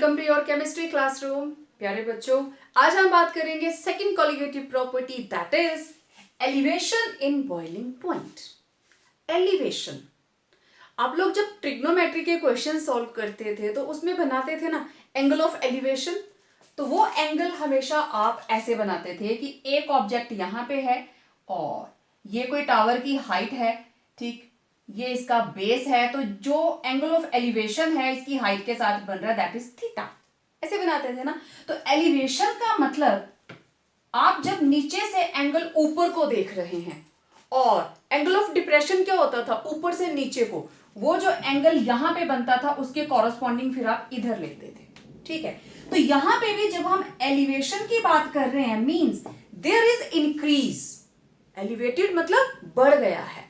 Welcome to your chemistry classroom. प्यारे बच्चों, आज हम बात करेंगे second colligative property that is elevation in boiling point. Elevation, आप लोग जब ट्रिग्नोमेट्री के क्वेश्चन सॉल्व करते थे तो उसमें बनाते थे ना एंगल ऑफ एलिवेशन। तो वो एंगल हमेशा आप ऐसे बनाते थे कि एक ऑब्जेक्ट यहाँ पे है और ये कोई टावर की हाइट है, ठीक, ये इसका बेस है, तो जो एंगल ऑफ एलिवेशन है इसकी हाइट के साथ बन रहा है दैट इज थीटा। ऐसे बनाते थे ना। तो एलिवेशन का मतलब आप जब नीचे से एंगल ऊपर को देख रहे हैं, और एंगल ऑफ डिप्रेशन क्या होता था, ऊपर से नीचे को, वो जो एंगल यहां पे बनता था उसके कॉरस्पॉन्डिंग फिर आप इधर लेते थे, ठीक है। तो यहां पे भी जब हम एलिवेशन की बात कर रहे हैं means there is increase, elevated मतलब बढ़ गया है।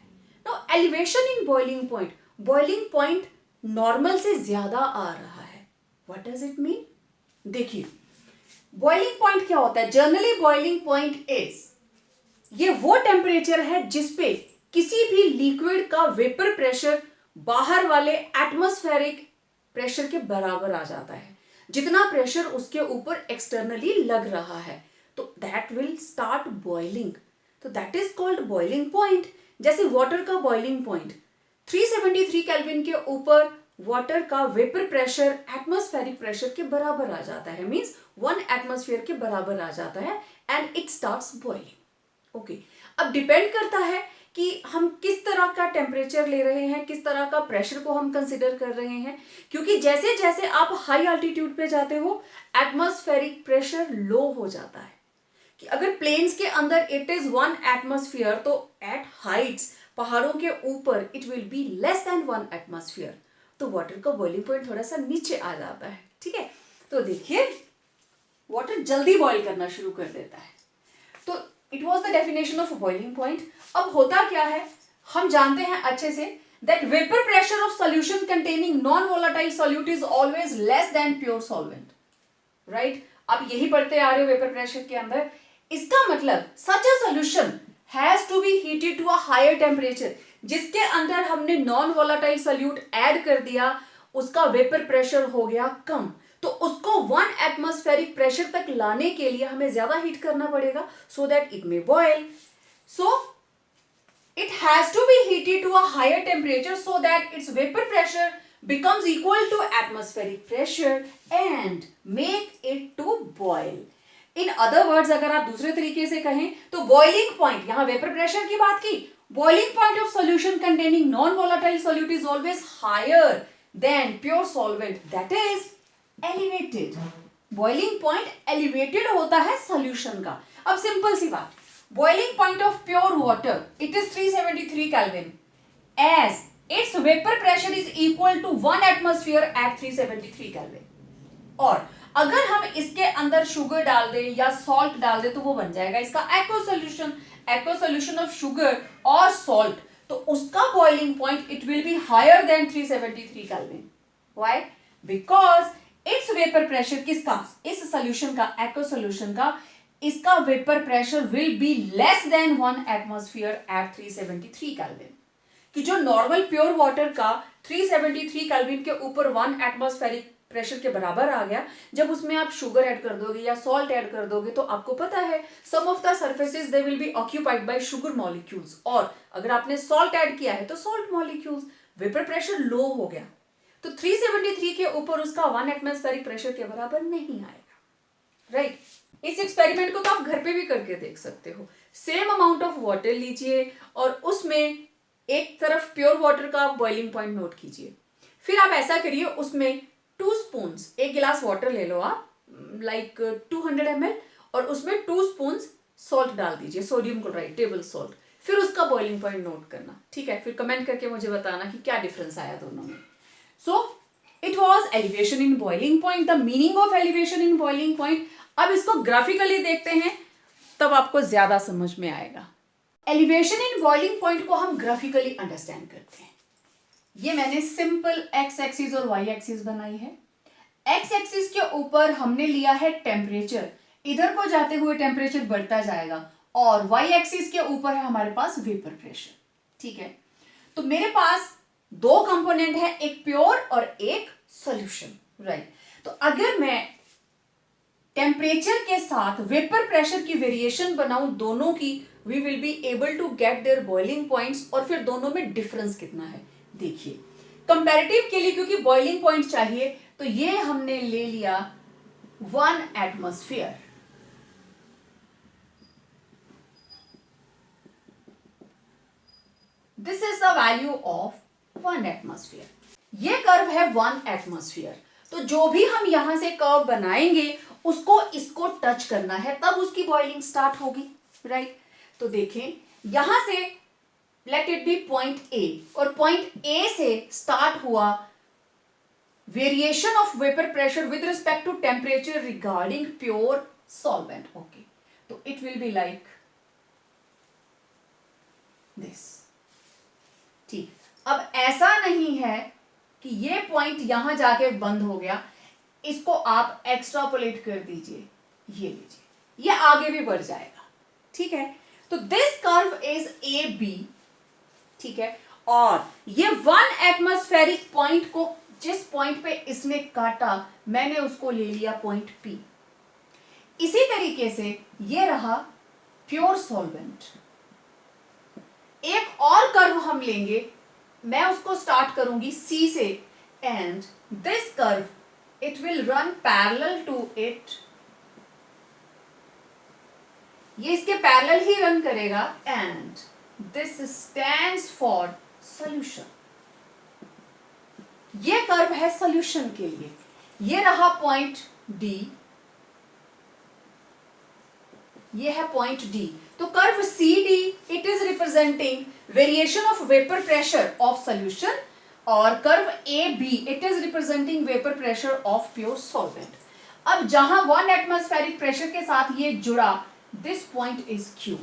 तो elevation in boiling point, boiling point normal से ज्यादा आ रहा है। What does it mean? देखिए, बॉइलिंग पॉइंट क्या होता है? जनरली बॉइलिंग पॉइंट इज, ये वो टेम्परेचर है जिसपे किसी भी लिक्विड का वेपर प्रेशर बाहर वाले एटमॉस्फेरिक प्रेशर के बराबर आ जाता है। जितना प्रेशर उसके ऊपर एक्सटर्नली लग रहा है तो दैट विल स्टार्ट बॉइलिंग। तो that is called boiling point. जैसे वाटर का बॉइलिंग पॉइंट 373 केल्विन के ऊपर वाटर का वेपर प्रेशर एटमॉस्फेरिक प्रेशर के बराबर आ जाता है, मींस 1 एटमॉस्फेयर के बराबर आ जाता है and it starts boiling. Okay, अब डिपेंड करता है कि हम किस तरह का टेम्परेचर ले रहे हैं, किस तरह का प्रेशर को हम कंसिडर कर रहे हैं, क्योंकि जैसे जैसे आप हाई अल्टीट्यूड पे जाते हो एटमॉस्फेरिक प्रेशर लो हो जाता है। कि अगर प्लेन्स के अंदर इट इज 1 एटमॉस्फेयर तो एट हाइट्स, पहाड़ों के ऊपर it will be less than 1 atmosphere. तो वाटर का बॉइलिंग पॉइंट थोड़ा सा नीचे आ जाता है, ठीक है। तो देखिए, वाटर जल्दी बॉइल करना शुरू कर देता है। तो it was the definition of boiling point. अब होता क्या है, हम जानते हैं अच्छे say that vapour pressure of solution containing non volatile solute is always less than pure solvent, right. आप यही पढ़ते आ रहे हो वेपर प्रेशर के अंदर। इसका मतलब such a solution has to be heated to a higher temperature, जिसके अंदर हमने नॉन वोलेटाइल सॉल्यूट ऐड कर दिया, उसका वेपर प्रेशर हो गया कम, तो उसको 1 एटमॉस्फेरिक प्रेशर तक लाने के लिए हमें ज्यादा हीट करना पड़ेगा so that it may boil. So it has to be heated to a higher temperature so that its vapor pressure becomes equal to atmospheric pressure and make it to boil. In other words, अगर आप दूसरे तरीके से कहें तो boiling point, यहां vapor pressure की बात की, boiling point of solution containing non-volatile solute is always higher than pure solvent, that is elevated. Boiling point elevated होता है solution का। अब सिंपल सी बात, boiling point of pure water it is 373 Kelvin as its vapor pressure is equal to 1 atmosphere at 373 Kelvin। और अगर हम इसके अंदर शुगर डाल दें या सॉल्ट डाल दें तो वो बन जाएगा इसका aqua solution. Aqua solution of sugar और सॉल्ट, तो उसका boiling point it will be higher than 373 kelvin. Why? Because its vapour pressure, किसका? इस सॉल्यूशन का, एक्वा सॉल्यूशन का, इसका vapour pressure will be less than 1 atmosphere at 373 kelvin. कि जो नॉर्मल प्योर वाटर का 373 केल्विन के ऊपर 1 एटमॉस्फेरिक प्रेशर के बराबर आ गया, जब उसमें आप शुगर ऐड कर दोगे या सॉल्ट ऐड कर दोगे तो आपको पता है some of the surfaces they will be occupied by sugar molecules, और अगर आपने सॉल्ट ऐड किया है तो salt molecules, vapour pressure low हो गया, तो 373 के ऊपर उसका 1 एटमॉस्फेरिक प्रेशर के बराबर नहीं आएगा, राइट। इस एक्सपेरिमेंट को तो आप घर पे भी करके देख सकते हो। सेम अमाउंट ऑफ वाटर लीजिए और उसमें एक तरफ प्योर वाटर का बॉइलिंग पॉइंट नोट कीजिए, फिर आप ऐसा करिए, उसमें 2 स्पून्स, एक गिलास वाटर ले लो आप, लाइक 200 ml, और उसमें 2 स्पून्स सॉल्ट डाल दीजिए, सोडियम क्लोराइड, टेबल सॉल्ट, फिर उसका बॉइलिंग पॉइंट नोट करना, ठीक है। फिर कमेंट करके मुझे बताना कि क्या डिफरेंस आया दोनों में। So it was elevation in boiling point, the meaning of elevation in boiling point. अब इसको ग्राफिकली देखते हैं तब आपको ज्यादा समझ में आएगा। एलिवेशन इन बॉइलिंग पॉइंट को हम ग्राफिकली अंडरस्टैंड करते हैं। ये मैंने सिंपल एक्स एक्सिस और वाई एक्सिस बनाई है। एक्स एक्सिस के ऊपर हमने लिया है टेम्परेचर, इधर को जाते हुए टेम्परेचर बढ़ता जाएगा, और वाई एक्सिस के ऊपर है हमारे पास वेपर प्रेशर, ठीक है। तो मेरे पास 2 कंपोनेंट है, एक प्योर और एक सॉल्यूशन, राइट। तो अगर मैं टेम्परेचर के साथ वेपर प्रेशर की वेरिएशन बनाऊं दोनों की, we will be able to get their boiling points, और फिर दोनों में डिफरेंस कितना है देखिए। कंपैरेटिव के लिए क्योंकि बॉइलिंग पॉइंट चाहिए, तो ये हमने ले लिया 1 atmosphere. This is the value of 1 atmosphere. ये कर्व है 1 एटमॉस्फेयर। तो जो भी हम यहां से कर्व बनाएंगे उसको इसको टच करना है, तब उसकी बॉइलिंग स्टार्ट होगी, राइट। तो देखें यहां से let it be point A, और पॉइंट ए से स्टार्ट हुआ variation of vapour pressure with respect to temperature regarding pure solvent. Okay, तो it will be like this. ठीक, अब ऐसा नहीं है कि ये पॉइंट यहां जाके बंद हो गया, इसको आप एक्सट्रापोलेट कर दीजिए, ये लीजिए, ये आगे भी बढ़ जाएगा, ठीक है। तो this curve is A B, ठीक है, और ये 1 एटमॉस्फेरिक पॉइंट को जिस पॉइंट पे इसने काटा मैंने उसको ले लिया पॉइंट पी। इसी तरीके से ये रहा प्योर सॉल्वेंट। एक और कर्व हम लेंगे, मैं उसको स्टार्ट करूंगी सी से, and this curve it will run parallel to it, ये इसके पैरेलल ही रन करेगा, and this stands for solution. ये कर्व है सॉल्यूशन के लिए। ये रहा पॉइंट डी, ये है पॉइंट डी। तो curve C D it is representing variation of vapour pressure of solution, और curve A B it is representing vapour pressure of pure solvent. अब जहां 1 एटमॉस्फेरिक प्रेशर के साथ ये जुड़ा, दिस पॉइंट इज क्यू।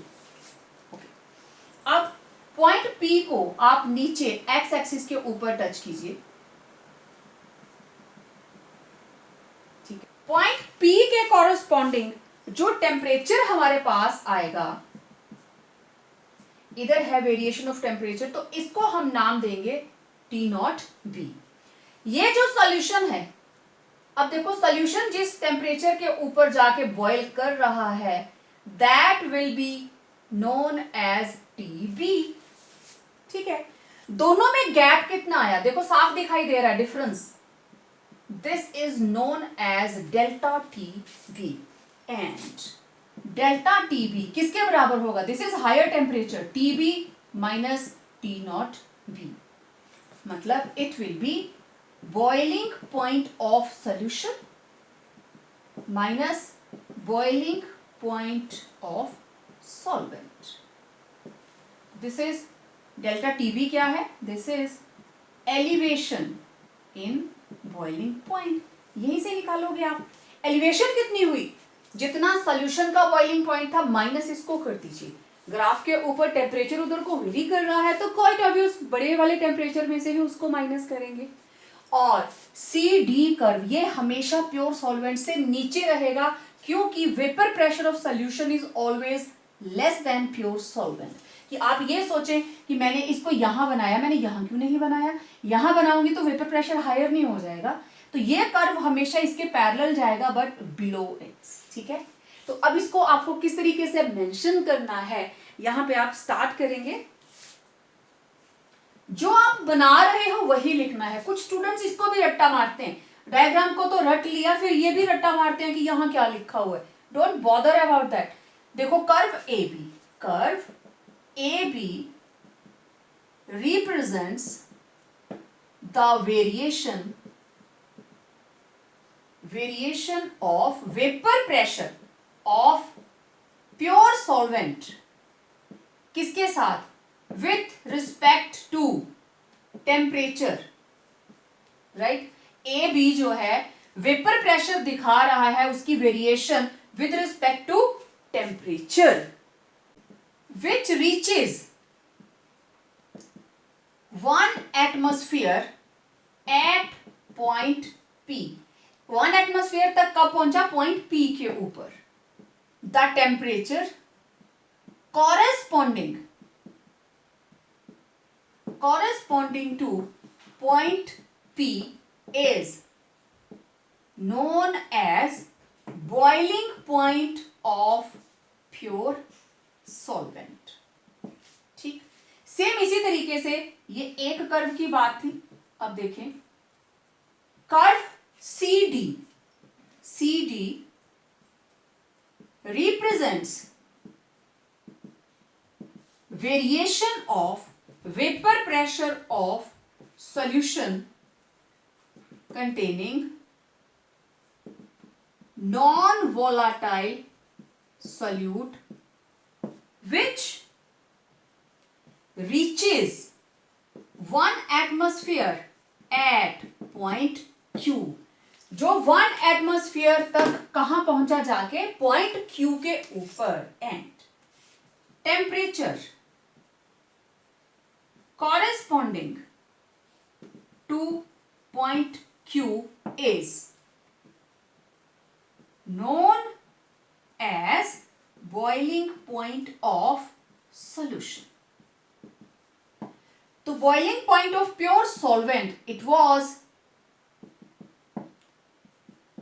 अब point P को आप नीचे एक्स एक्सिस के ऊपर टच कीजिए, ठीक है। पॉइंट पी के कॉरेस्पॉन्डिंग जो टेम्परेचर हमारे पास आएगा, इधर है वेरिएशन ऑफ टेम्परेचर, तो इसको हम नाम देंगे टी नॉट बी। ये जो सॉल्यूशन है, अब देखो सॉल्यूशन जिस टेम्परेचर के ऊपर जाके बॉईल कर रहा है, that will be known as T B, ठीक है। दोनों में गैप कितना आया देखो, साफ दिखाई दे रहा है difference. This is known as delta T B, and delta T B किसके बराबर होगा? This is higher temperature, T B minus T naught B, मतलब it will be boiling point of solution minus boiling point of solvent. This is delta TB क्या है? This is elevation in boiling point. यहीं से निकालोगे आप। Elevation कितनी हुई? जितना सॉल्यूशन का बॉइलिंग पॉइंट था माइनस इसको कर दीजिए। ग्राफ के ऊपर टेम्परेचर उधर को वेरी कर रहा है, तो क्वाइट ऑब्वियस बड़े वाले टेम्परेचर में से भी उसको माइनस करेंगे। और सी डी कर्व ये हमेशा प्योर सॉल्वेंट से नीचे रहेगा, क्योंकि vapour pressure of solution is always less than pure solvent. कि आप ये सोचें कि मैंने इसको यहां बनाया, मैंने यहां क्यों नहीं बनाया? यहां बनाऊंगी तो वेपर प्रेशर हायर नहीं हो जाएगा? तो ये कर्व हमेशा इसके पैरेलल जाएगा बट बिलो इट्स, ठीक है। तो अब इसको आपको किस तरीके से मेंशन करना है, यहां पे आप स्टार्ट करेंगे। जो आप बना रहे हो वही लिखना है। कुछ स्टूडेंट्स इसको भी रट्टा मारते हैं, डायग्राम को तो रट लिया, फिर ये भी रट्टा मारते हैं कि यहां क्या लिखा हुआ है। Don't bother about that. देखो curve A B, curve A B represents the variation of vapor pressure of pure solvent किसके साथ? with respect to temperature, right? AB जो है वेपर प्रेशर दिखा रहा है, उसकी variation with respect to temperature which reaches 1 atmosphere at point P। 1 atmosphere तक कब पहुंचा? पॉइंट P के ऊपर। The temperature corresponding to point P is known as boiling point of pure solvent. ठीक, सेम इसी तरीके से ये एक कर्व की बात थी. अब देखें curve CD represents variation of vapor pressure of solution containing non-volatile solute which reaches 1 atmosphere at point Q. जो 1 एटमॉस्फेयर तक कहां पहुंचा जाके पॉइंट Q के ऊपर. And temperature corresponding to point Q is known as boiling point of solution. तो boiling point of pure solvent, it was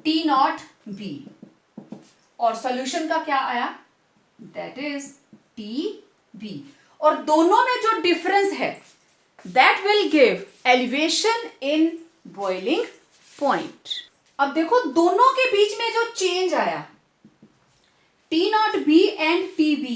T0B और solution का क्या आया, दैट इज TB. और दोनों में जो डिफरेंस है that will give elevation in boiling point. अब देखो दोनों के बीच में जो चेंज आया T0B and TB.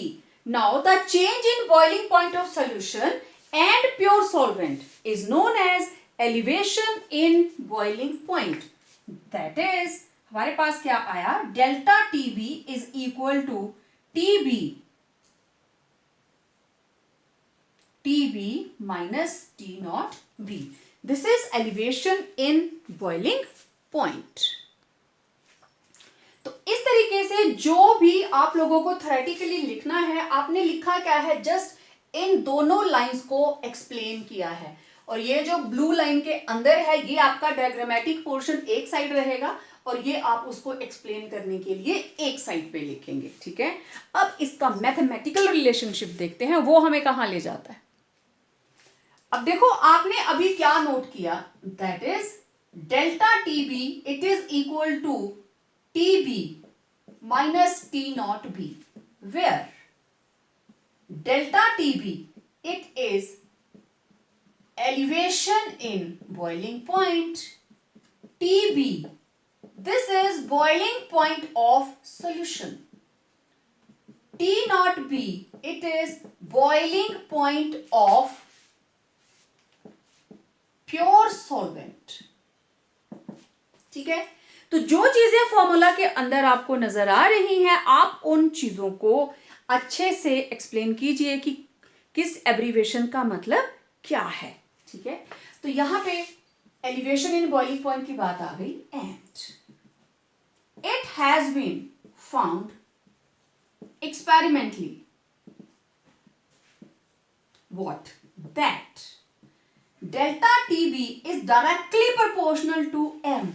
Now the change in boiling point of solution and pure solvent is known as elevation in boiling point. That is हमारे पास क्या आया, delta TB is equal to TB minus T0B. This is elevation in boiling point. तो इस तरीके से जो भी आप लोगों को थ्योरेटिकली लिखना है, आपने लिखा क्या है, जस्ट इन दोनों लाइंस को एक्सप्लेन किया है. और ये जो ब्लू लाइन के अंदर है ये आपका डायग्रामेटिक पोर्शन एक साइड रहेगा और ये आप उसको एक्सप्लेन करने के लिए एक साइड पे लिखेंगे. ठीक है, अब इसका मैथमेटिकल रिलेशनशिप देखते हैं, वो हमें कहां ले जाता है. अब देखो आपने अभी क्या नोट किया, that is delta TB it is equal to TB minus T0B, where delta TB it is elevation in boiling point, TB this is boiling point of solution, T0B it is boiling point of pure solvent. ठीक है, तो जो चीजें formula के अंदर आपको नजर आ रही हैं आप उन चीजों को अच्छे से एक्सप्लेन कीजिए कि किस एब्रीवेशन का मतलब क्या है. ठीक है, तो यहां पे एलिवेशन इन बॉइलिंग पॉइंट की बात आ गई. And it has been found experimentally what, that delta TB is directly proportional to M.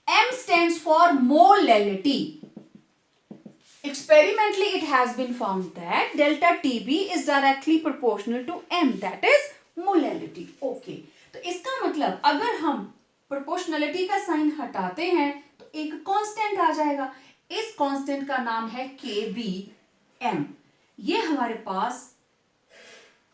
M stands for molality. Experimentally it has been found that delta TB is directly proportional to M, that is molality. Okay, तो इसका मतलब अगर हम proportionality का sign हटाते हैं तो एक कांस्टेंट आ जाएगा. इस कांस्टेंट का नाम है KBM. ये हमारे पास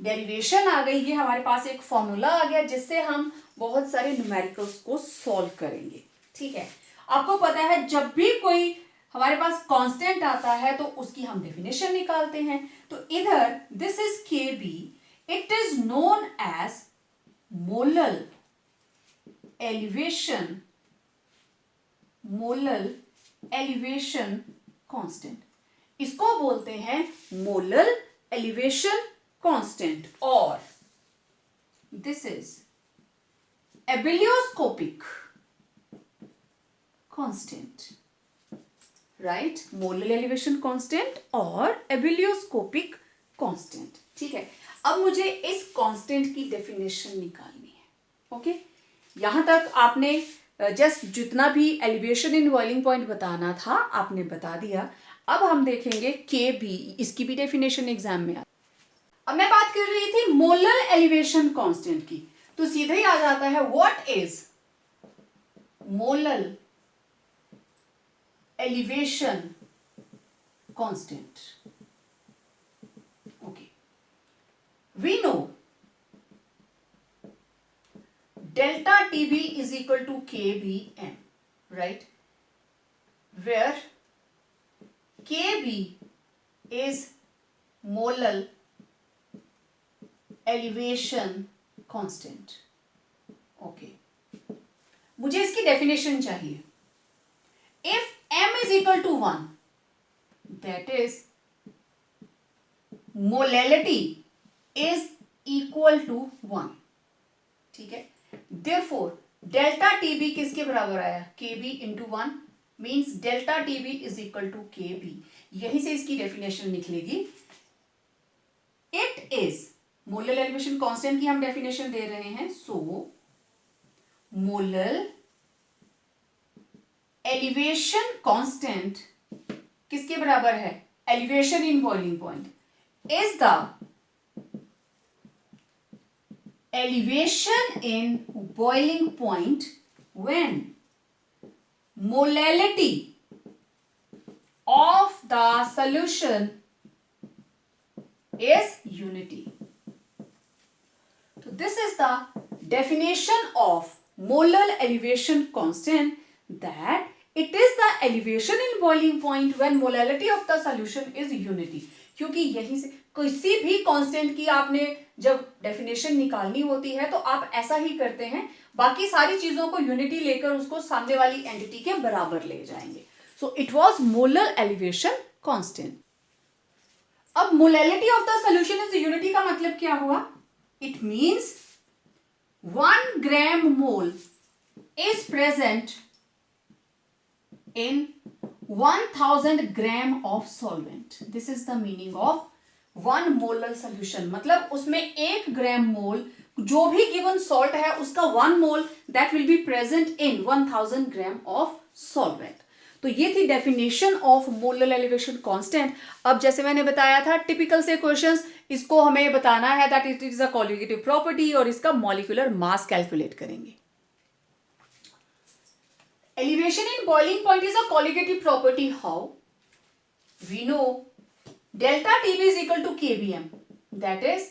डेरिवेशन आ गई, ये हमारे पास एक फॉर्मूला आ गया जिससे हम बहुत सारे न्यूमेरिकल्स को सॉल्व करेंगे. ठीक है, आपको पता है जब भी कोई हमारे पास कांस्टेंट आता है तो उसकी हम डेफिनेशन निकालते हैं. तो इधर this is KB. It is known as molal elevation constant. इसको बोलते हैं मोलल एलिवेशन कांस्टेंट और this is ebullioscopic constant. Right, molal elevation constant और एबिलियोस्कोपिक कांस्टेंट. ठीक है, अब मुझे इस कांस्टेंट की डेफिनेशन निकालनी है. ओके, यहां तक आपने जस्ट जितना भी एलिवेशन इन बॉइलिंग पॉइंट बताना था आपने बता दिया. अब हम देखेंगे KB, इसकी भी डेफिनेशन एग्जाम में. अब मैं बात कर रही थी मोलर एलिवेशन कांस्टेंट की, तो सीधे ही आ जाता है what is molar elevation constant. Okay, we know delta TB is equal to KBM, right? Where KB is molar elevation constant. Okay, मुझे इसकी डेफिनेशन चाहिए. If m is equal to 1, that is molality is equal to 1. ठीक है. Therefore delta TB किसके बराबर आया? KB into 1 means delta TB is equal to KB. यहीं से इसकी डेफिनेशन निकलेगी. It is molar elevation constant की हम डेफिनेशन दे रहे हैं. सो मोलर एलिवेशन कांस्टेंट किसके बराबर है? Elevation in boiling point is the elevation in boiling point when molality of the solution is unity. So this is the definition of molar elevation constant, that it is the elevation in boiling point when molality of the solution is unity. क्योंकि यहीं से किसी भी constant की आपने जब definition निकालनी होती है तो आप ऐसा ही करते हैं, बाकी सारी चीजों को यूनिटी लेकर उसको सामने वाली एंटिटी के बराबर ले जाएंगे. So it was molar elevation constant. अब molality of the solution is unity का मतलब क्या हुआ? It means 1 gram mole is present in 1000 gram of solvent. This is the meaning of 1 molar solution. मतलब उसमें 1 gram mole जो भी given salt है उसका 1 mole that will be present in 1000 gram of solvent. तो ये थी definition of molar elevation constant. अब जैसे मैंने बताया था टिपिकल से क्वेश्चंस, इसको हमें बताना है that it is a colligative property और इसका मॉलिक्यूलर मास कैलकुलेट करेंगे. Elevation in boiling point is a colligative property. How? We know delta TB is equal to KBM. That is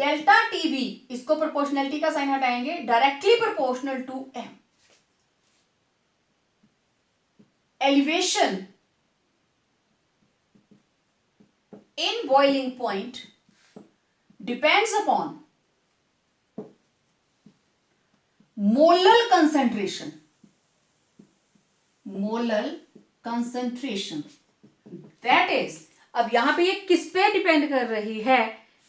delta TB, इसको proportionality का sign हटाएंगे, directly proportional to M. Elevation in boiling point depends upon molar concentration. Molar concentration, that is, अब यहां पे ये किस पे depend कर रही है?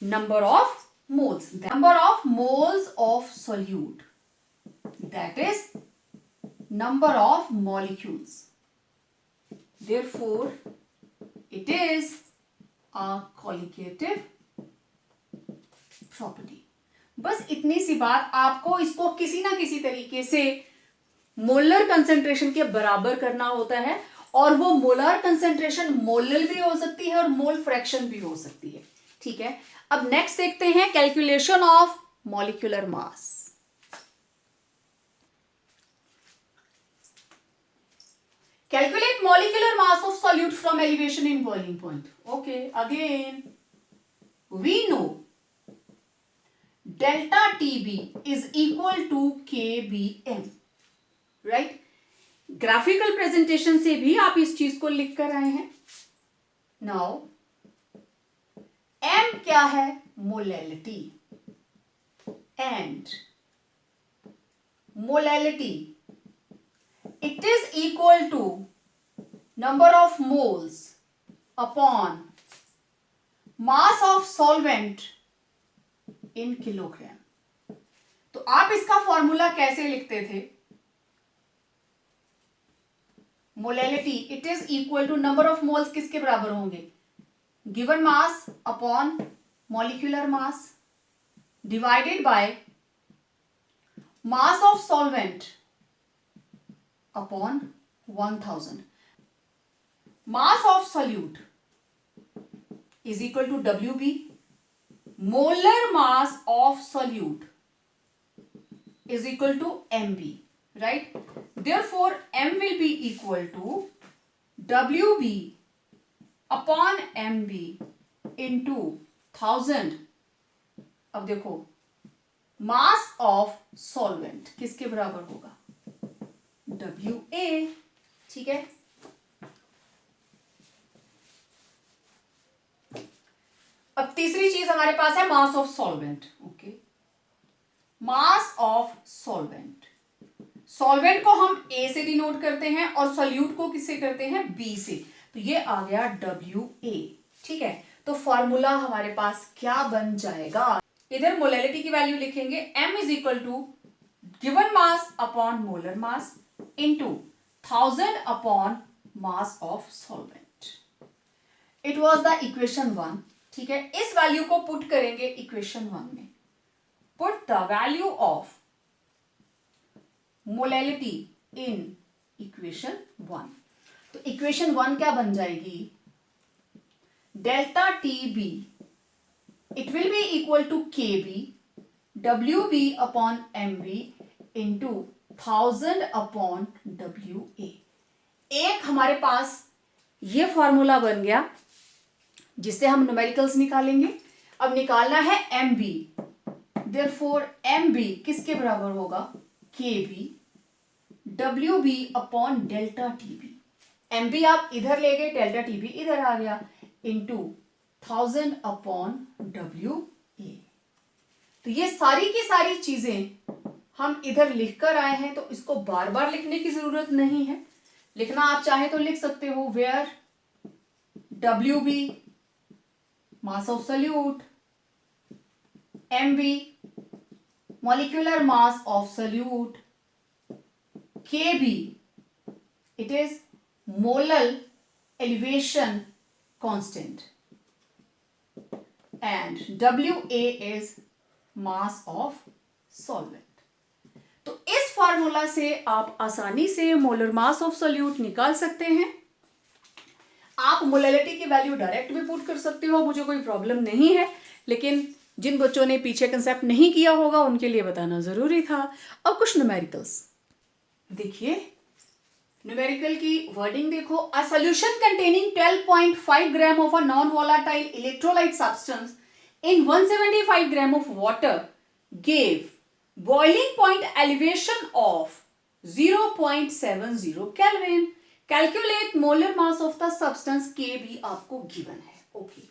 Number of moles. Number of moles of solute, that is number of molecules. Therefore it is a colligative property. बस इतनी सी बात, आपको इसको किसी ना किसी तरीके से मोलर कंसेंट्रेशन के बराबर करना होता है, और वो मोलर कंसेंट्रेशन मोलर भी हो सकती है और मोल फ्रैक्शन भी हो सकती है. ठीक है. अब नेक्स्ट देखते हैं calculation of molecular mass. Calculate molecular mass of solute from elevation in boiling point. Okay, again we know delta TB is equal to KBM. Right. Graphical presentation से भी आप इस चीज को लिख कर आए हैं. नाउ M क्या है? Molality. And molality it is equal to number of moles upon mass of solvent in kilogram. तो आप इसका फॉर्मूला कैसे लिखते थे? Molality it is equal to number of moles किसके बराबर होंगे? Given mass upon molecular mass divided by mass of solvent upon 1000. Mass of solute is equal to WB. Molar mass of solute is equal to MB, right? Therefore M will be equal to WB upon MB into 1000। अब देखो मास of solvent किसके बराबर होगा, WA। ठीक है, अब तीसरी चीज हमारे पास है मास of solvent. Okay, mass of solvent, solvent को हम A से डिनोट करते हैं और सोल्यूट को किससे करते हैं, B से। तो ये आ गया WA। ठीक है, तो फॉर्मूला हमारे पास क्या बन जाएगा, इधर मोलैलिटी की वैल्यू लिखेंगे, M is equal to given mass upon molar mass into 1000 upon mass of solvent. It was the equation 1। ठीक है, इस वैल्यू को पुट करेंगे इक्वेशन 1 में। Put the value of molality in equation 1। तो इक्वेशन 1 क्या बन जाएगी, delta TB it will be equal to KB WB upon MB into 1000 upon WA। एक हमारे पास ये फॉर्मूला बन गया जिससे हम न्यूमेरिकल्स निकालेंगे। अब निकालना है MB, देयरफॉर MB किसके बराबर होगा, KB WB upon delta TB। MB आप इधर ले गए, डेल्टा TB इधर आ गया, इंटू 1000 अपॉन WA। तो ये सारी की सारी चीजें हम इधर लिखकर आए हैं, तो इसको बार बार लिखने की जरूरत नहीं है। लिखना आप चाहे तो लिख सकते हो, where WB mass of solute, MB molecular mass of solute, KB it is molar elevation constant and WA is mass of solvent। तो इस फॉर्मूला से आप आसानी से मोलर मास ऑफ सोल्यूट निकाल सकते हैं। आप मोलैलिटी की वैल्यू डायरेक्ट भी पुट कर सकते हो, मुझे कोई प्रॉब्लम नहीं है, लेकिन जिन बच्चों ने पीछे कंसेप्ट नहीं किया होगा उनके लिए बताना जरूरी था। अब कुछ न्यूमेरिकल्स देखिए, न्यूमेरिकल की वर्डिंग देखो, a solution containing 12.5 gram of a non volatile electrolyte substance in 175 gram of water gave boiling point elevation of 0.70 kelvin. Calculate molar mass of the substance के भी आपको गिवन है। Okay,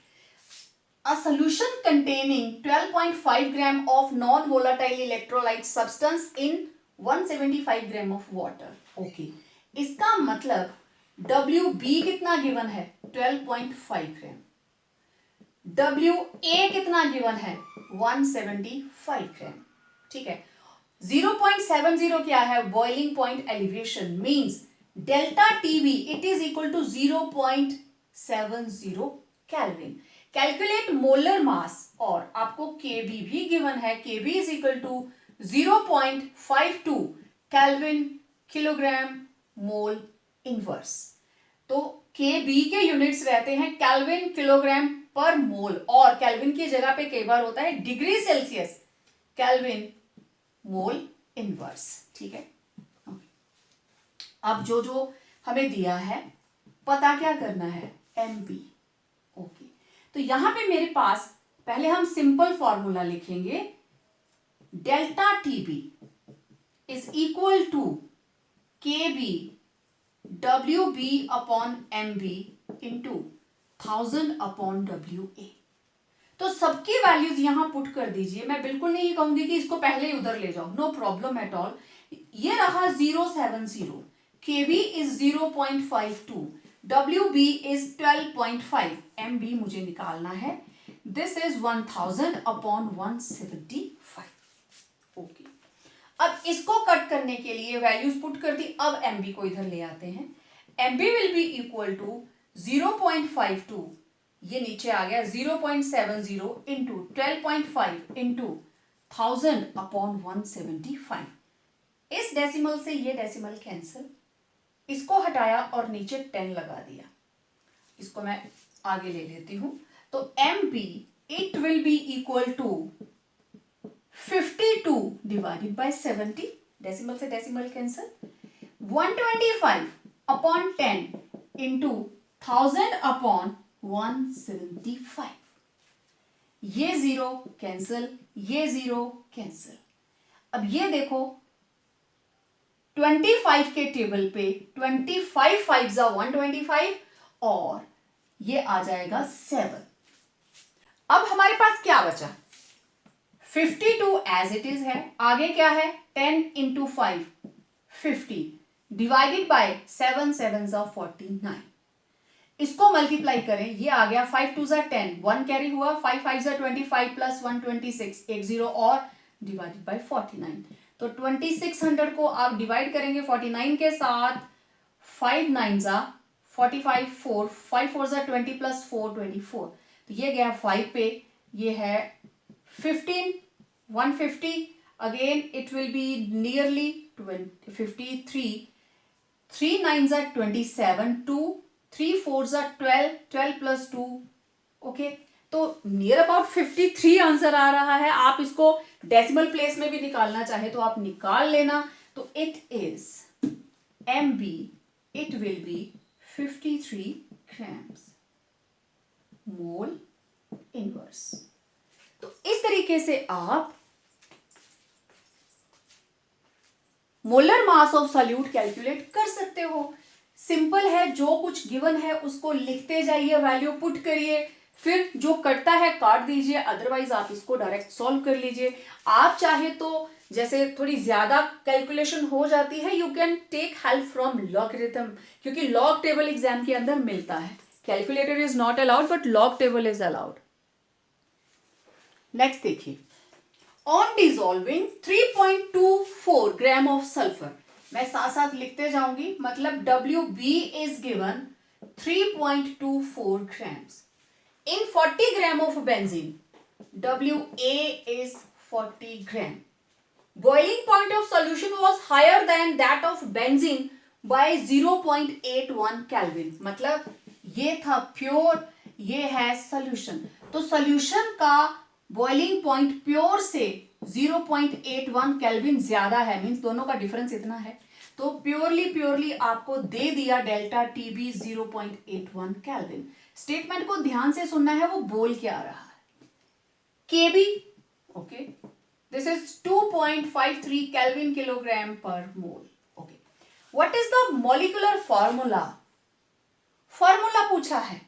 a solution containing 12.5 gram of non-volatile electrolyte substance in 175 gram of water। Okay, इसका मतलब WB कितना given है, 12.5 ग्राम, WA कितना given है, 175 ग्राम। ठीक है, 0.70 क्या है, boiling point elevation, means delta TB it is equal to 0.70 kelvin. Calculate molar mass, और आपको KB भी गिवन है, KB is equal to 0.52 kelvin kilogram mole inverse. तो KB के यूनिट्स रहते हैं केल्विन किलोग्राम पर मोल, और केल्विन की जगह पे कई बार होता है degree Celsius kelvin mole inverse. ठीक है, अब जो जो हमें दिया है पता क्या करना है, MB। ओके, तो यहां पे मेरे पास पहले हम सिंपल फॉर्मूला लिखेंगे, delta TB is equal to KB WB upon MB into 1000 upon WA। तो सबकी वैल्यूज यहां पुट कर दीजिए। मैं बिल्कुल नहीं कहूंगी कि इसको पहले ही उधर ले जाओ, नो प्रॉब्लम एट ऑल। ये रहा 0.70, KB is 0.52, WB is 12.5, MB मुझे निकालना है, दिस इज 1000 अपॉन 175। ओके, अब इसको कट करने के लिए वैल्यूज पुट कर दी। अब MB को इधर ले आते हैं, MB will be equal to 0.52, ये नीचे आ गया 0.70 इंटू 12.5 इंटू 1000 अपॉन 175। इस डेसिमल से ये डेसिमल कैंसिल, इसको हटाया और नीचे 10 लगा दिया। इसको मैं आगे ले लेती हूं, तो MB it will be equal to 52 divided by 70, decimal से decimal cancel, 125 upon 10 into 1000 upon 175। ये जीरो कैंसिल, ये जीरो कैंसिल। अब ये देखो 25 के टेबल पे 25 5 जा 125 और ये आ जाएगा 7। अब हमारे पास क्या बचा? 52 एज इट इज है, आगे क्या है 10 इंटू 5 50 डिवाइडेड बाय 7 7 जा 49। इसको मल्टीप्लाई करें, ये आ गया 5 2 जा 10, 1 कैरी हुआ, 5 5 जा 25 प्लस 1 26, एक जीरो और डिवाइडेड बाय 49। तो 2600 को आप डिवाइड करेंगे 49 के साथ, 5 9 जा 45, 4 5 4 जा 20 प्लस 4 24। तो ये गया 5 पे, ये है 15 150। Again it will be nearly 53, 3 9 जा 27, 2 3 4 जा 12, 12 प्लस 2। ओके, तो नियर अबाउट 53 आंसर आ रहा है। आप इसको डेसिमल प्लेस में भी निकालना चाहे तो आप निकाल लेना। तो it is MB, it will B 53 grams mole inverse. तो इस तरीके से आप molar mass of solute calculate कर सकते हो। सिंपल है, जो कुछ गिवन है उसको लिखते जाइए, वैल्यू पुट करिए, फिर जो कटता है काट दीजिए, अदरवाइज आप इसको डायरेक्ट सॉल्व कर लीजिए। आप चाहे तो जैसे थोड़ी ज्यादा कैलकुलेशन हो जाती है, you can take help from logarithm, क्योंकि लॉग टेबल एग्जाम के अंदर मिलता है। Calculator is not allowed but log table is allowed. Next देखिए, on dissolving 3.24 gram of sulphur, मैं साथ साथ लिखते जाऊंगी, मतलब WB is given 3.24 grams in 40 gram of benzene, WA is 40 gram. Boiling point of solution was higher than that of benzene by 0.81 Kelvin। मतलब ये था प्योर, ये है सोल्यूशन। तो सोल्यूशन का बॉइलिंग पॉइंट प्योर से 0.81 केल्विन ज्यादा है, मींस दोनों का डिफरेंस इतना है। तो प्योरली आपको दे दिया डेल्टा TB 0.81 केल्विन। स्टेटमेंट को ध्यान से सुनना है, वो बोल क्या रहा है। KB, okay, this is 2.53 kelvin kilogram per mole. Okay, what is the molecular formula? Formula पूछा है,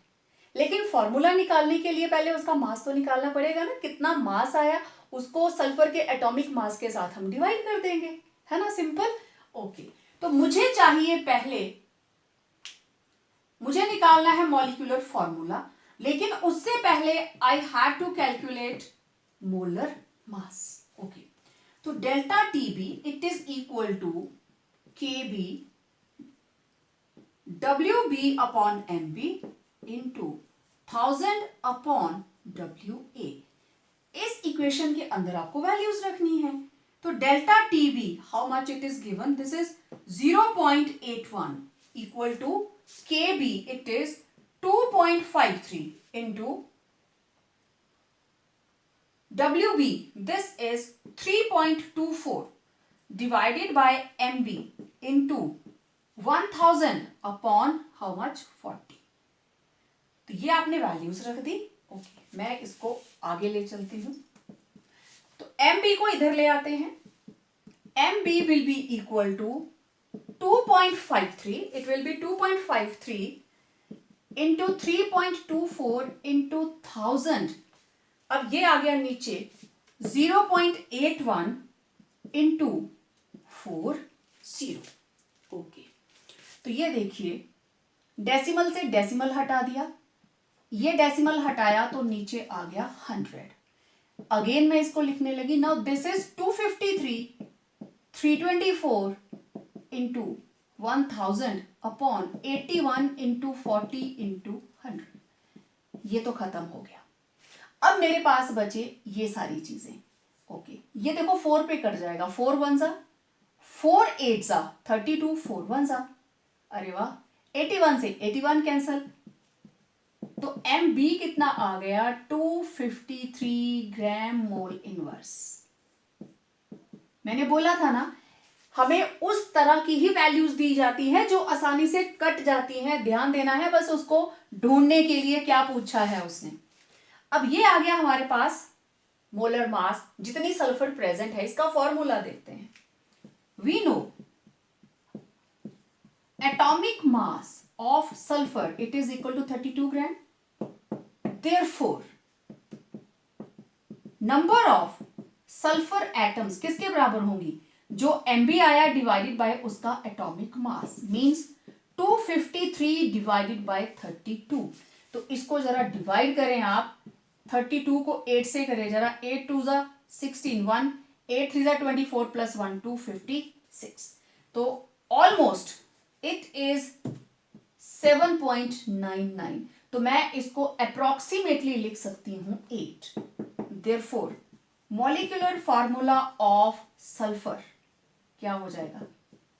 लेकिन फॉर्मूला निकालने के लिए पहले उसका मास तो निकालना पड़ेगा ना। कितना मास आया उसको सल्फर के एटॉमिक मास के साथ हम डिवाइड कर देंगे, है ना, सिंपल। ओके, तो मुझे चाहिए पहले, मुझे निकालना है मॉलिक्यूलर फॉर्मूला, लेकिन उससे पहले I had to calculate molar mass. Okay, तो delta TB it is equal to KB WB upon MB into 1000 upon WA। इस इक्वेशन के अंदर आपको वैल्यूज रखनी है। तो delta TB how much it is given, this is 0.81 equal to KB it is 2.53 into WB this is 3.24 divided by MB into 1000 upon how much 40। तो ये आपने वैल्यूज रख दी। ओके, मैं इसको आगे ले चलती हूं। तो MB को इधर ले आते हैं। MB will be equal to 2.53, it will be 2.53 into 3.24 into 1000। अब ये आ गया नीचे 0.81 इंटू 40। ओके, तो ये देखिए डेसिमल से डेसिमल हटा दिया, ये डेसिमल हटाया तो नीचे आ गया 100। अगेन मैं इसको लिखने लगी। Now this is 253 324 into 1000 upon 81 into 40 into 100। ये तो खत्म हो गया। अब मेरे पास बचे ये सारी चीजें। ओके, ये देखो 4 पे कट जाएगा, 4 1 जा 4 8 जा 32, 4 1 जा, अरे वाह, 81 से 81 कैंसल। तो MB कितना आ गया 253 ग्राम मोल इनवर्स। मैंने बोला था ना हमें उस तरह की ही वैल्यूज दी जाती हैं जो आसानी से कट जाती हैं। ध्यान देना है बस उसको ढूंढने के लिए क्या पूछा है उसने। अब ये आ गया हमारे पास मोलर मास, जितनी सल्फर प्रेजेंट है। इसका फॉर्मूला देखते हैं। We know atomic mass of sulphur it is equal to 32 gram. Therefore number of sulphur atoms किसके बराबर होंगी? जो Mb आया डिवाइडेड बाय उसका atomic mass, means 253 divided by 32। तो इसको जरा डिवाइड करें आप। 32 को 8 से करें जरा। 8 2 जा 16, 1 8 3 जा 24 प्लस 1 2 56। तो ऑलमोस्ट इट इज 7.99। तो मैं इसको अप्रोक्सीमेटली लिख सकती हूं 8। Therefore molecular formula of sulphur क्या हो जाएगा?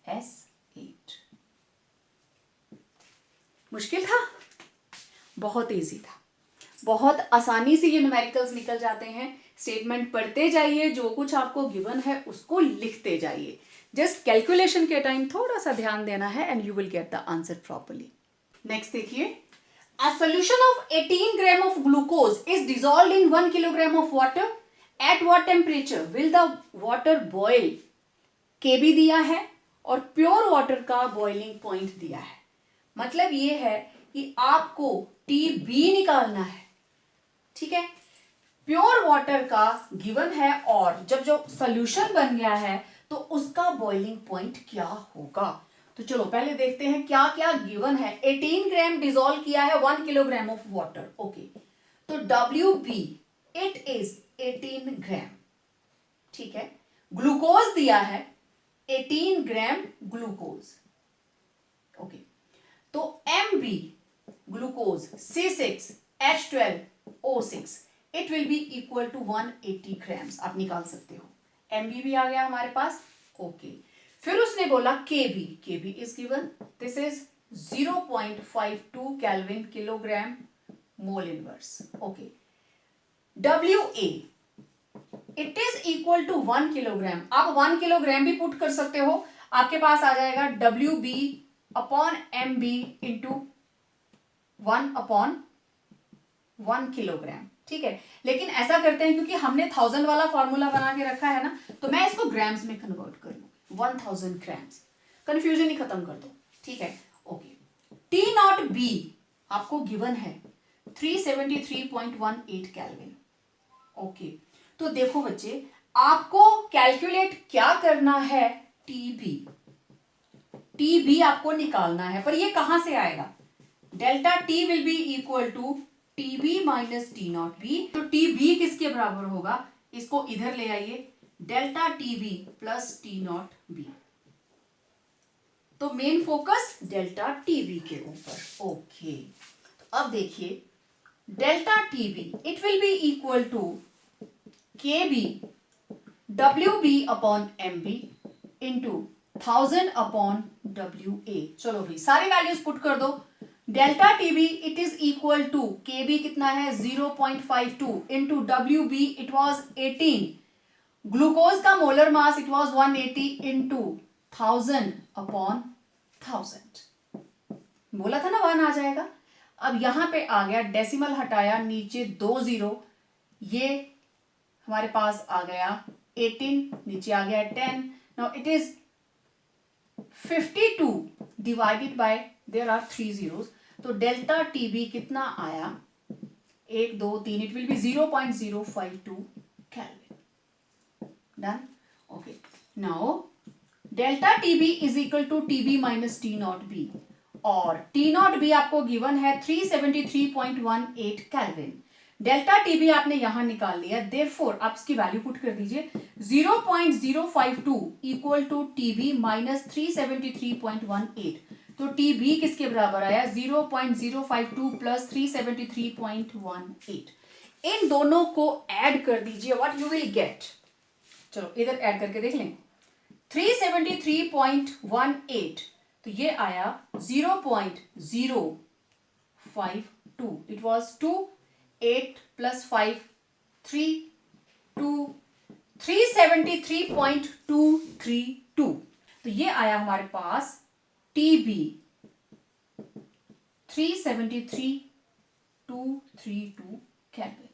S8। मुश्किल था? बहुत इजी था। बहुत आसानी से ये न्यूमेरिकल्स निकल जाते हैं। स्टेटमेंट पढ़ते जाइए, जो कुछ आपको गिवन है उसको लिखते जाइए। जस्ट कैलकुलेशन के टाइम थोड़ा सा ध्यान देना है and you will get the answer properly. Next देखिए, a solution of 18 gram of glucose is dissolved in 1 kilogram of water. At what temperature will the water boil? Kb दिया है और प्योर वाटर का बॉइलिंग पॉइंट दिया है। मतलब ये है कि आपको Tb निकालना है, ठीक है। प्योर वाटर का गिवन है और जब जो सोल्यूशन बन गया है तो उसका बॉइलिंग पॉइंट क्या होगा। तो चलो पहले देखते हैं क्या क्या गिवन है। 18 ग्राम डिसॉल्व किया है 1 किलोग्राम ऑफ वाटर। ओके, तो WB इट इज 18 ग्राम, ठीक है। ग्लूकोज दिया है 18 ग्राम ग्लूकोज। ओके, तो MB glucose C6H12O6 it will be equal to 180 grams. आप निकाल सकते हो। MB भी आ गया हमारे पास। ओके, फिर उसने बोला KB is given, this is 0.52 kelvin kilogram mole inverse. Okay, WA it is equal to 1 kilogram. आप 1 किलोग्राम भी पुट कर सकते हो। आपके पास आ जाएगा WB upon MB into 1/1 kilogram, ठीक है। लेकिन ऐसा करते हैं क्योंकि हमने 1000 वाला फॉर्मूला बना के रखा है ना, तो मैं इसको ग्राम्स में कन्वर्ट कर लूँ। 1000 ग्राम्स, कंफ्यूजन ही खत्म कर दो, ठीक है। ओके, T0B आपको गिवन है 373.18 केल्विन। ओके, तो देखो बच्चे, आपको कैलकुलेट क्या करना है? TB आपको निकालना है, पर ये कहां से आएगा? Delta T will be equal to TB minus T0B। तो TB किसके बराबर होगा? इसको इधर ले आइए, डेल्टा TB प्लस T0B। तो मेन फोकस डेल्टा TB के ऊपर। ओके, तो अब देखिए, delta TB it will be equal to KB WB upon MB into 1000 upon WA। चलो भाई सारी वैल्यूज पुट कर दो। Delta TB it is equal to KB कितना है 0.52 into WB it was 18। Glucose का molar mass it was 180 into 1000 upon 1000। बोला था ना 1 आ जाएगा। अब यहां पे आ गया, डेसिमल हटाया, नीचे 2 0, ये हमारे पास आ गया 18, नीचे आ गया 10। Now it is 52 divided by, there are 3 zeros, तो डेल्टा TB कितना आया? 1 2 3, it will be 0.052 kelvin. Done. Okay, now delta TB is equal to TB minus T0B और T0B आपको गिवन है 373.18 केल्विन। डेल्टा TB आपने यहां निकाल लिया, देयरफॉर आप इसकी वैल्यू पुट कर दीजिए। 0.052 इक्वल टू TB माइनस 373.18। तो TB किसके बराबर आया? 0.052 प्लस 373.18। इन दोनों को ऐड कर दीजिए, व्हाट यू विल गेट। चलो इधर ऐड करके देख लें। 373.18, तो ये आया 0.052। It was 2 8 plus 5 3 2 373.232। तो ये आया हमारे पास TB 373,232 केल्विन।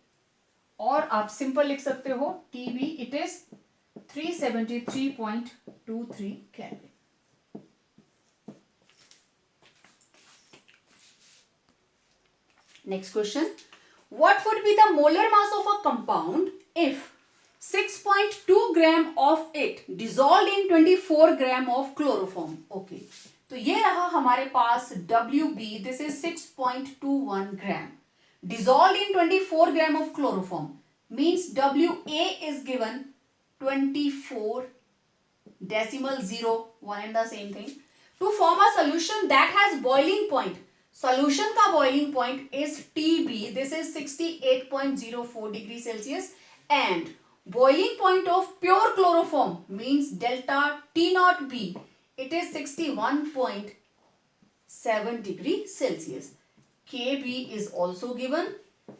और आप सिंपल लिख सकते हो TB it is 373.23 kelvin. Next question. What would be the molar mass of a compound if 6.2 gram of it dissolved in 24 gram of chloroform? Okay. तो ये रहा हमारे पास WB, this is 6.21 gram. Dissolved in 24 gram of chloroform means WA is given 24.01 and the same thing. To form a solution that has boiling point, solution का boiling point is TB, this is 68.04 degree Celsius, and boiling point of pure chloroform means delta T naught B, it is 61.7 degree Celsius. KB is also given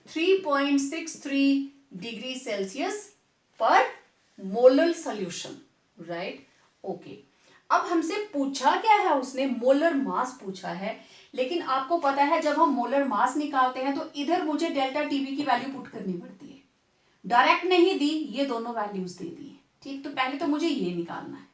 3.63 degree Celsius per molar solution, right? Okay. अब हमसे पूछा क्या है, उसने molar mass पूछा है, लेकिन आपको पता है जब हम मोलर मास निकालते हैं तो इधर मुझे डेल्टा टीबी की वैल्यू पुट करनी पड़ती है, डायरेक्ट नहीं दी, ये दोनों वैल्यूज दे दी है, ठीक। तो पहले तो मुझे ये निकालना है,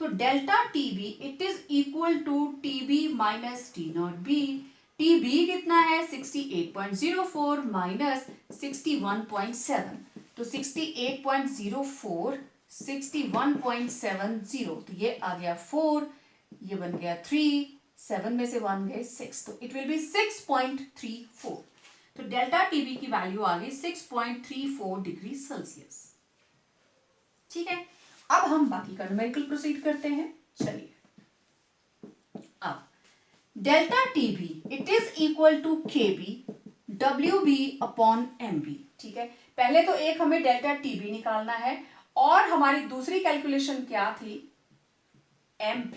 तो delta TB it is equal to TB minus T naught B. TB कितना है 68.04 माइनस 61.7, तो 68.04 61.70, तो ये आ गया 4, ये बन गया 3, 7 में से 1 गए 6, तो इट विल बी 6.34। तो डेल्टा टीबी की वैल्यू आ गई 6.34 डिग्री सेल्सियस, ठीक है। अब हम बाकी का न्यूमेरिकल प्रोसीड करते हैं, चलिए। अब delta TB it is equal to KB WB upon MB, ठीक है। पहले तो एक हमें डेल्टा टीबी निकालना है और हमारी दूसरी कैलकुलेशन क्या थी, MB।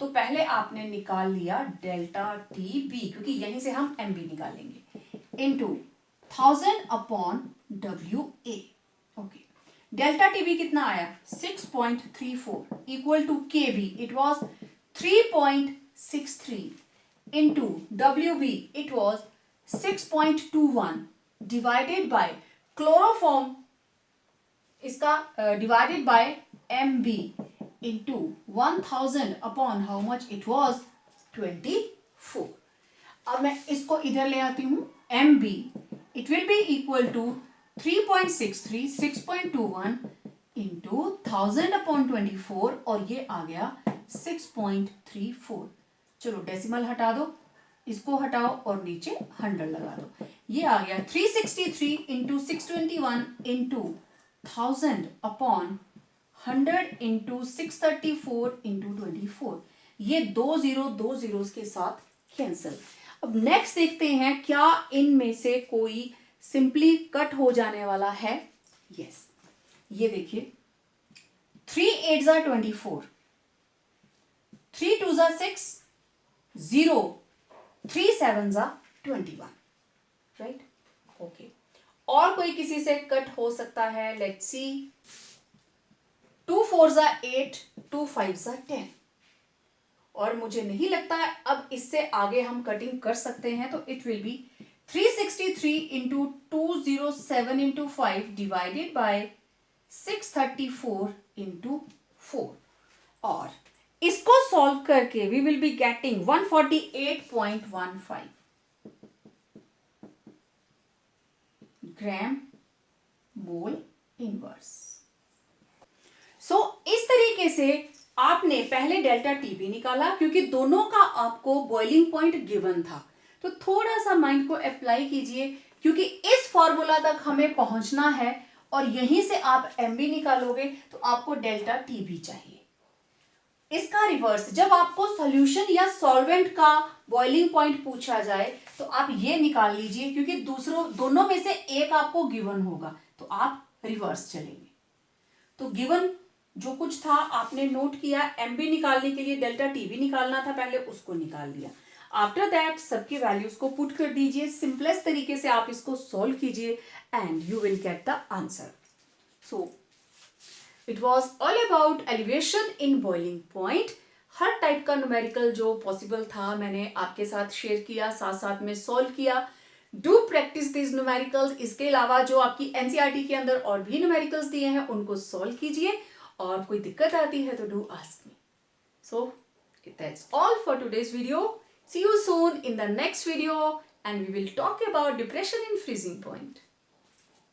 तो पहले आपने निकाल लिया डेल्टा टीबी, क्योंकि यहीं से हम MB निकालेंगे, into 1000 upon WA। Okay, delta TB कितना आया 6.34 equal to KB it was 3.63 into WB it was 6.21 divided by chloroform, इसका divided by MB into 1000 upon how much it was 24। अब मैं इसको इधर ले आती हूं, MB it will be equal to 3.63 6.21 into 1000 upon 24 और ये आ गया 6.34। चलो डेसिमल हटा दो, इसको हटाओ और नीचे 100 लगा दो, ये आ गया 363 into 621 into 1000 upon 100 into 634 into 24। ये 2 zeros के साथ कैंसिल। अब नेक्स्ट देखते हैं क्या इनमें से कोई सिंपली कट हो जाने वाला है। यस, ये देखिए 3 8s are 24, 3 2s are 6, 0 3 7s are 21, right. Okay, और कोई किसी से कट हो सकता है, let's see 2 4s are 8, 2 5s are 10, और मुझे नहीं लगता है अब इससे आगे हम कटिंग कर सकते हैं, तो it will be 363 into 207 into 5 divided by 634 into 4, और इसको सॉल्व करके we will be getting 148.15 gram mole inverse. So इस तरीके से आपने पहले डेल्टा टीबी निकाला, क्योंकि दोनों का आपको बॉइलिंग पॉइंट गिवन था, तो थोड़ा सा माइंड को अप्लाई कीजिए, क्योंकि इस फॉर्मूला तक हमें पहुंचना है और यहीं से आप MB निकालोगे तो आपको डेल्टा टीबी चाहिए। इसका रिवर्स, जब आपको सॉल्यूशन या सॉल्वेंट का बॉइलिंग पॉइंट पूछा जाए तो आप ये निकाल लीजिए, क्योंकि दोनों में से एक आपको गिवन होगा, तो आप रिवर्स चलेंगे। तो गिवन जो कुछ था आपने नोट किया, MB निकालने के लिए डेल्टा टीबी निकालना था पहले, उसको निकाल लिया। आफ्टर दैट सबकी वैल्यूज को पुट कर दीजिए, सिंपलेस्ट तरीके से आप इसको सॉल्व कीजिए and you will get the answer. So it was all about elevation in boiling point. Her type का न्यूमेरिकल जो पॉसिबल था मैंने आपके साथ शेयर किया, साथ साथ में सॉल्व किया। Do practice this numericals. इसके अलावा जो आपकी एनसीईआरटी के अंदर और भी न्यूमेरिकल्स दिए हैं उनको सॉल्व कीजिए, और कोई दिक्कत आती है तो do ask me. So that's all for today's video. See you soon in the next video and we will talk about depression in freezing point.